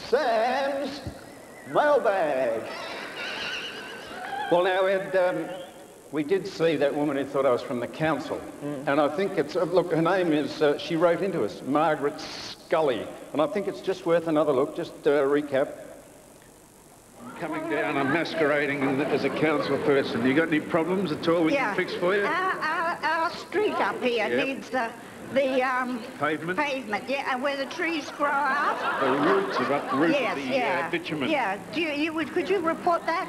Sam's Mailbag. Well, now, Ed, we did see that woman who thought I was from the council. And I think it's, look, her name is, she wrote into us, Margaret Scully. And I think it's just worth another look, just a recap. Coming down, I'm masquerading as a council person. You got any problems at all we can fix for you? Our street up here needs the pavement, and where the trees grow out. The roots of uproot the bitumen. Yeah, could you report that?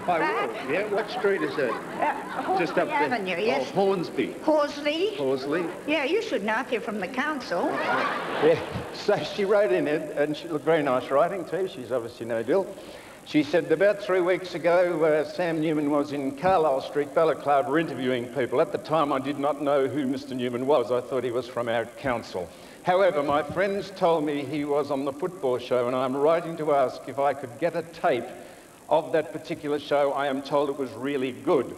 I will. Yeah, what street is that? Just up Avenue, there. yes. Oh, Hornsby. Horsley? Yeah, you should know if you're from the council. Yeah, so she wrote in it, and she looked very nice writing too. She's obviously no dill. She said, about 3 weeks ago, Sam Newman was in Carlisle Street, Balaclava, interviewing people. At the time, I did not know who Mr. Newman was. I thought he was from our council. However, my friends told me he was on the football show, and I'm writing to ask if I could get a tape of that particular show. I am told it was really good.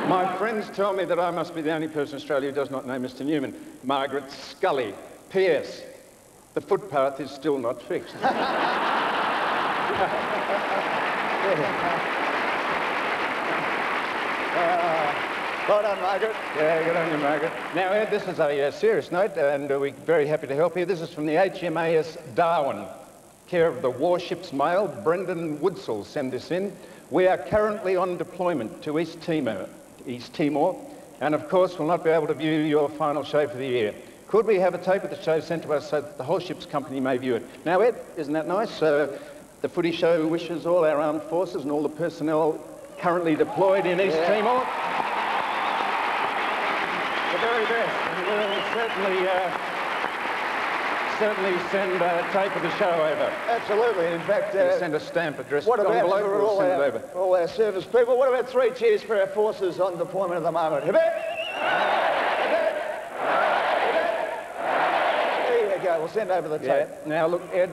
My friends tell me that I must be the only person in Australia who does not know Mr. Newman. Margaret Scully. P.S. The footpath is still not fixed. Well done, Margaret. Yeah, good on you, Margaret. Now, Ed, this is a serious note, and we're very happy to help you. This is from the HMAS Darwin, care of the Warships Mail. Brendan Woodsall sent this in. We are currently on deployment to East Timor, and of course will not be able to view your final show for the year. Could we have a tape of the show sent to us so that the whole ship's company may view it? Now, Ed, isn't that nice? The Footy show wishes all our armed forces and all the personnel currently deployed in East Timor the very best. And we'll certainly send a tape of the show over. Absolutely. In fact, send a stamp addressed what about envelope, for all our service people? What about 3 cheers for our forces on deployment at the moment? Hip hip! There you go. We'll send over the tape. Now, look, Ed,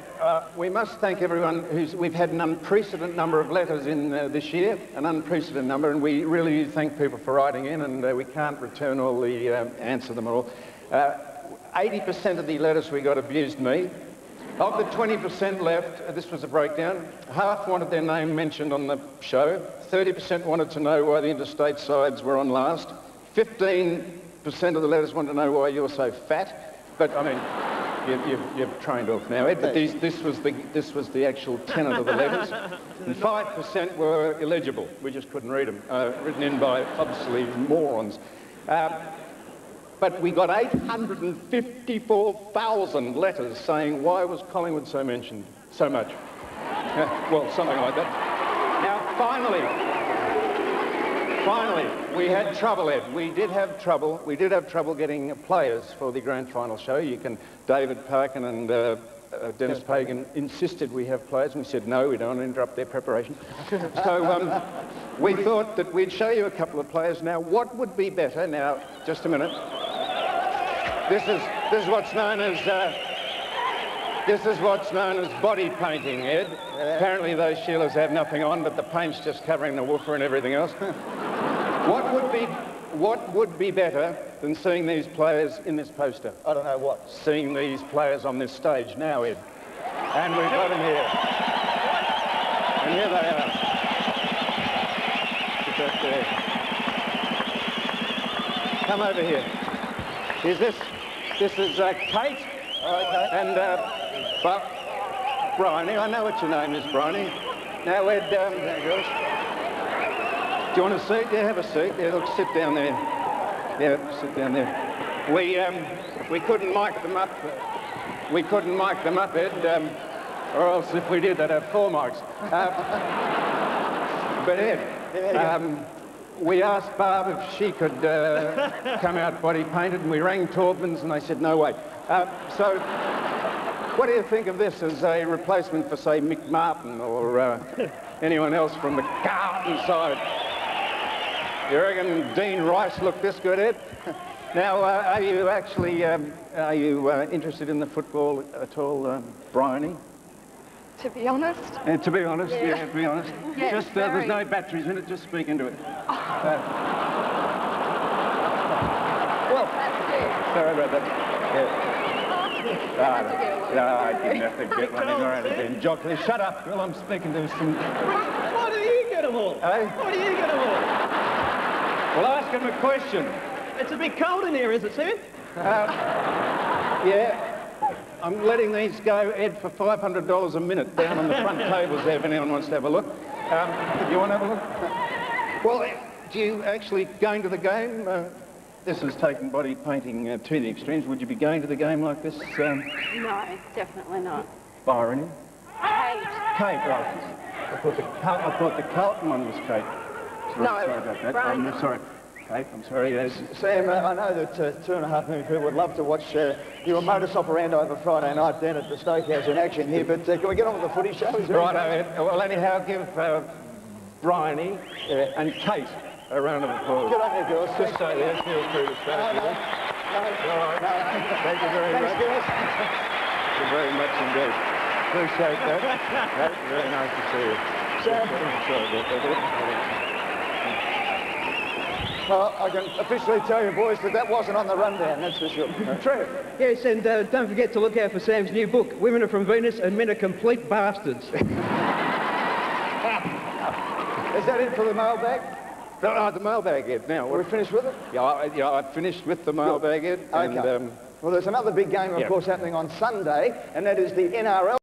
we must thank everyone we've had an unprecedented number of letters in this year, an unprecedented number, and we really thank people for writing in, and we can't return all the, answer them all. 80% of the letters we got abused me. Of the 20% left, this was a breakdown, half wanted their name mentioned on the show, 30% wanted to know why the interstate sides were on last, 15% of the letters wanted to know why you're so fat, but I mean, you've trained off now, Ed, but this was the actual tenet of the letters, and 5% were illegible, we just couldn't read them, written in by obsolete morons. But we got 854,000 letters saying, why was Collingwood so mentioned so much? Well, something like that. Now, finally, we had trouble, Ed. We did have trouble getting players for the grand final show. David Parkin and Dennis Pagan insisted we have players, and we said, no, we don't want to interrupt their preparation. So we thought that we'd show you a couple of players. Now, what would be better? Now, just a minute. This is what's known as body painting, Ed. Apparently those Sheilas have nothing on, but the paint's just covering the woofer and everything else. What would be better than seeing these players in this poster? I don't know what. Seeing these players on this stage now, Ed. And we've got them here. And here they are. Get that there. Come over here. Here's this. This is Kate and Bryony. I know what your name is, Bryony. Now, Ed, there it goes. Do you want a seat? Yeah, have a seat. Yeah, look, sit down there. Yeah, sit down there. We couldn't mic them up. We couldn't mic them up, Ed, or else if we did, they'd have 4 mics. But Ed, we asked Barb if she could come out body painted, and we rang Taubman's, and they said, no way. So, what do you think of this as a replacement for, say, Mick Martin or anyone else from the Carlton side? You reckon Dean Rice looked this good, Ed? Now, are you interested in the football at all, Bryony? To be honest? To be honest, yeah, to be honest. Yeah, just, there's no batteries in it, just speak into it. Well, sorry about that. No, I didn't have to get one in or anything. Jockey, shut up, Bill. I'm speaking to some... Why do you get them all? Eh? Why do you get them all? Well, ask him a question. It's a bit cold in here, is it, Sam? Yeah. I'm letting these go, Ed, for $500 a minute down on the front tables there if anyone wants to have a look. Do you want to have a look? Well, do you actually going to the game? This is taking body painting to the extremes. Would you be going to the game like this? No, definitely not. Byron? Kate. Kate, right. I thought the Carlton one was Kate. Sorry about that. Brian. I'm sorry. Kate, I'm sorry. Yes. Sam, I know that 2.5 million people would love to watch your modus operandi over Friday night down at the Steakhouse in action here, but can we get on with the footy show? Right, well, anyhow, give Bryony and Kate a round of applause. Good on you, girls. Just so there, feel free to stay. No. All right. Thank you very much. Thanks, Thank you very much indeed. Appreciate that. That's very nice to see you. Sam. Sorry about that. Well, I can officially tell you, boys, that wasn't on the rundown, that's for sure. Trev. Yes, and don't forget to look out for Sam's new book, Women Are From Venus and Men Are Complete Bastards. Is that it for the mailbag? The mailbag, Ed. Now, Are we finished with it? Yeah, I finished with the mailbag, Ed. Okay. And, well, there's another big game, of course, happening on Sunday, and that is the NRL.